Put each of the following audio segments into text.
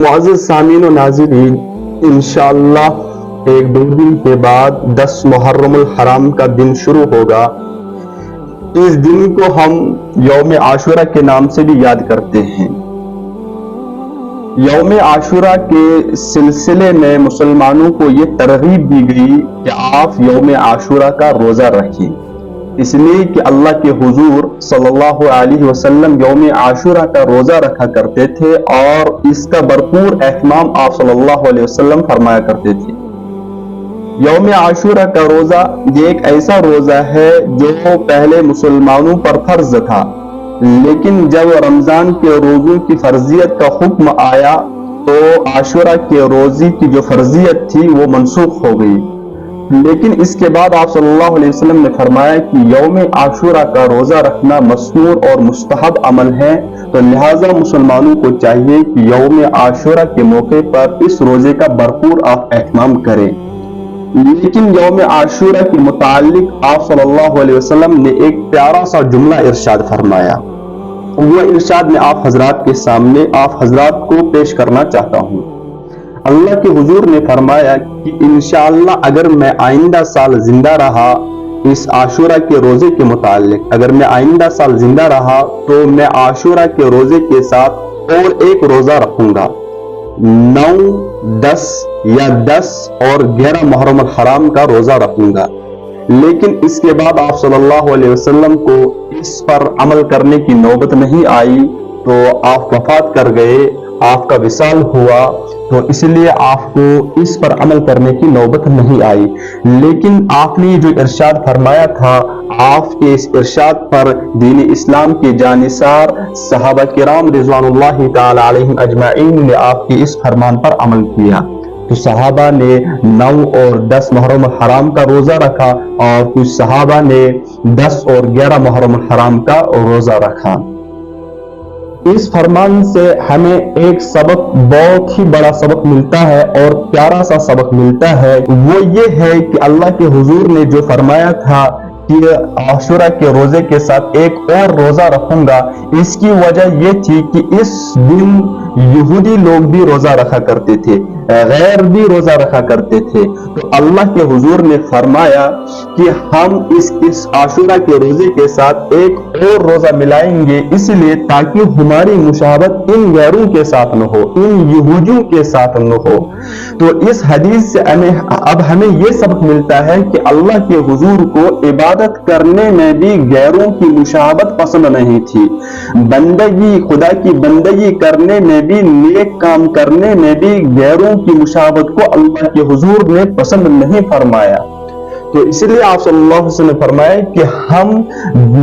معزز سامعین و ناظرین، انشاءاللہ ایک دو دن کے بعد 10 محرم الحرام کا دن شروع ہوگا۔ اس دن کو ہم یوم عاشورہ کے نام سے بھی یاد کرتے ہیں۔ یوم عاشورہ کے سلسلے میں مسلمانوں کو یہ ترغیب دی گئی کہ آپ یوم عاشورہ کا روزہ رکھیں، اس لیے کہ اللہ کے حضور صلی اللہ علیہ وسلم یوم عاشورہ کا روزہ رکھا کرتے تھے اور اس کا بھرپور اہتمام آپ صلی اللہ علیہ وسلم فرمایا کرتے تھے۔ یوم عاشورہ کا روزہ یہ ایک ایسا روزہ ہے جو پہلے مسلمانوں پر فرض تھا، لیکن جب رمضان کے روزوں کی فرضیت کا حکم آیا تو عاشورہ کے روزے کی جو فرضیت تھی وہ منسوخ ہو گئی۔ لیکن اس کے بعد آپ صلی اللہ علیہ وسلم نے فرمایا کہ یوم عاشورہ کا روزہ رکھنا مسنون اور مستحب عمل ہے، تو لہٰذا مسلمانوں کو چاہیے کہ یوم عاشورہ کے موقع پر اس روزے کا بھرپور اہتمام کریں۔ لیکن یوم عاشورہ کے متعلق آپ صلی اللہ علیہ وسلم نے ایک پیارا سا جملہ ارشاد فرمایا۔ وہ ارشاد میں آپ حضرات کے سامنے آپ حضرات کو پیش کرنا چاہتا ہوں۔ اللہ کے حضور نے فرمایا کہ انشاءاللہ اگر میں آئندہ سال زندہ رہا اس عاشورہ کے روزے کے متعلق، اگر میں آئندہ سال زندہ رہا تو میں عاشورہ کے روزے کے ساتھ اور ایک روزہ رکھوں گا، 9، 10 یا 10 اور 11 محرم الحرام کا روزہ رکھوں گا۔ لیکن اس کے بعد آپ صلی اللہ علیہ وسلم کو اس پر عمل کرنے کی نوبت نہیں آئی، تو آپ وفات کر گئے، آپ کا وصال ہوا، تو اس لیے آپ کو اس پر عمل کرنے کی نوبت نہیں آئی۔ لیکن آپ نے جو ارشاد فرمایا تھا، آپ کے اس ارشاد پر دین اسلام کے جانثار صحابہ کرام رضوان اللہ تعالی علیہم اجمعین نے آپ کے اس فرمان پر عمل کیا۔ تو صحابہ نے 9 اور 10 محرم الحرام کا روزہ رکھا اور کچھ صحابہ نے 10 اور 11 محرم الحرام کا روزہ رکھا۔ اس فرمان سے ہمیں ایک سبق، بہت ہی بڑا سبق ملتا ہے اور پیارا سا سبق ملتا ہے، وہ یہ ہے کہ اللہ کے حضور نے جو فرمایا تھا کہ عاشورہ کے روزے کے ساتھ ایک اور روزہ رکھوں گا، اس کی وجہ یہ تھی کہ اس دن یہودی لوگ بھی روزہ رکھا کرتے تھے، غیر بھی روزہ رکھا کرتے تھے۔ تو اللہ کے حضور نے فرمایا کہ ہم اس عاشورہ کے روزے کے ساتھ ایک اور روزہ ملائیں گے، اس لیے تاکہ ہماری مشابہت ان غیروں کے ساتھ نہ ہو، ان یہودیوں کے ساتھ نہ ہو۔ تو اس حدیث سے اب ہمیں یہ سبق ملتا ہے کہ اللہ کے حضور کو عبادت کرنے میں بھی غیروں کی مشابہت پسند نہیں تھی، بندگی، خدا کی بندگی کرنے میں بھی، نیک کام کرنے میں بھی غیروں کی مشابہت کو اللہ کے حضور نے پسند نہیں فرمایا۔ تو اس لیے آپ صلی اللہ علیہ وسلم نے فرمایا کہ ہم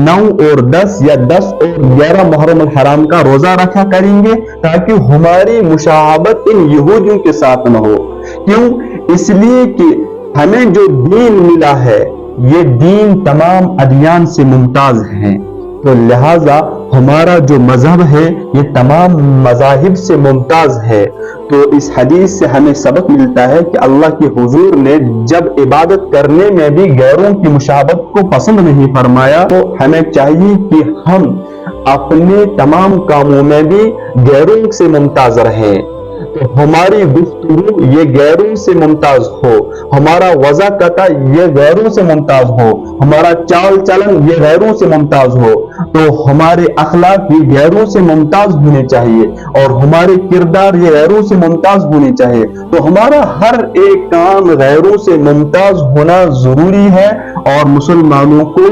9 اور 10 یا 10 اور 11 محرم الحرام کا روزہ رکھا کریں گے تاکہ ہماری مشابہت ان یہودیوں کے ساتھ نہ ہو۔ کیوں؟ اس لیے کہ ہمیں جو دین ملا ہے یہ دین تمام ادیان سے ممتاز ہے، تو لہٰذا ہمارا جو مذہب ہے یہ تمام مذاہب سے ممتاز ہے۔ تو اس حدیث سے ہمیں سبق ملتا ہے کہ اللہ کے حضور نے جب عبادت کرنے میں بھی غیروں کی مشابہت کو پسند نہیں فرمایا، تو ہمیں چاہیے کہ ہم اپنے تمام کاموں میں بھی غیروں سے ممتاز رہیں، تو ہماری گفتگو یہ غیروں سے ممتاز ہو، ہمارا وضع قطع یہ غیروں سے ممتاز ہو، ہمارا چال چلن یہ غیروں سے ممتاز ہو، تو ہمارے اخلاق بھی غیروں سے ممتاز ہونے چاہیے اور ہمارے کردار یہ غیروں سے ممتاز ہونے چاہیے۔ تو ہمارا ہر ایک کام غیروں سے ممتاز ہونا ضروری ہے اور مسلمانوں کو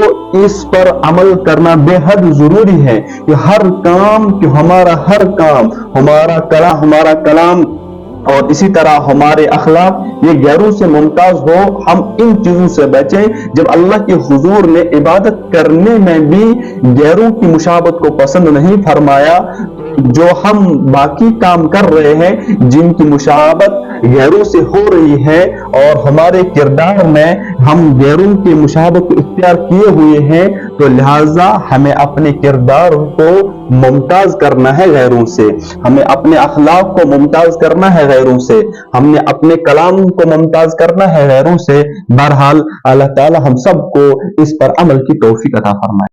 اس پر عمل کرنا بے حد ضروری ہے کہ ہر کام، کہ ہمارا ہر کام، ہمارا کلام اور اسی طرح ہمارے اخلاق یہ غیروں سے ممتاز ہو۔ ہم ان چیزوں سے بچیں۔ جب اللہ کے حضور نے عبادت کرنے میں بھی غیروں کی مشابہت کو پسند نہیں فرمایا، جو ہم باقی کام کر رہے ہیں جن کی مشابہت غیروں سے ہو رہی ہے اور ہمارے کردار میں ہم غیروں کی مشابہت کو اختیار کیے ہوئے ہیں، تو لہٰذا ہمیں اپنے کردار کو ممتاز کرنا ہے غیروں سے، ہمیں اپنے اخلاق کو ممتاز کرنا ہے غیروں سے، ہم نے اپنے کلام کو ممتاز کرنا ہے غیروں سے۔ بہرحال اللہ تعالی ہم سب کو اس پر عمل کی توفیق عطا فرمائے۔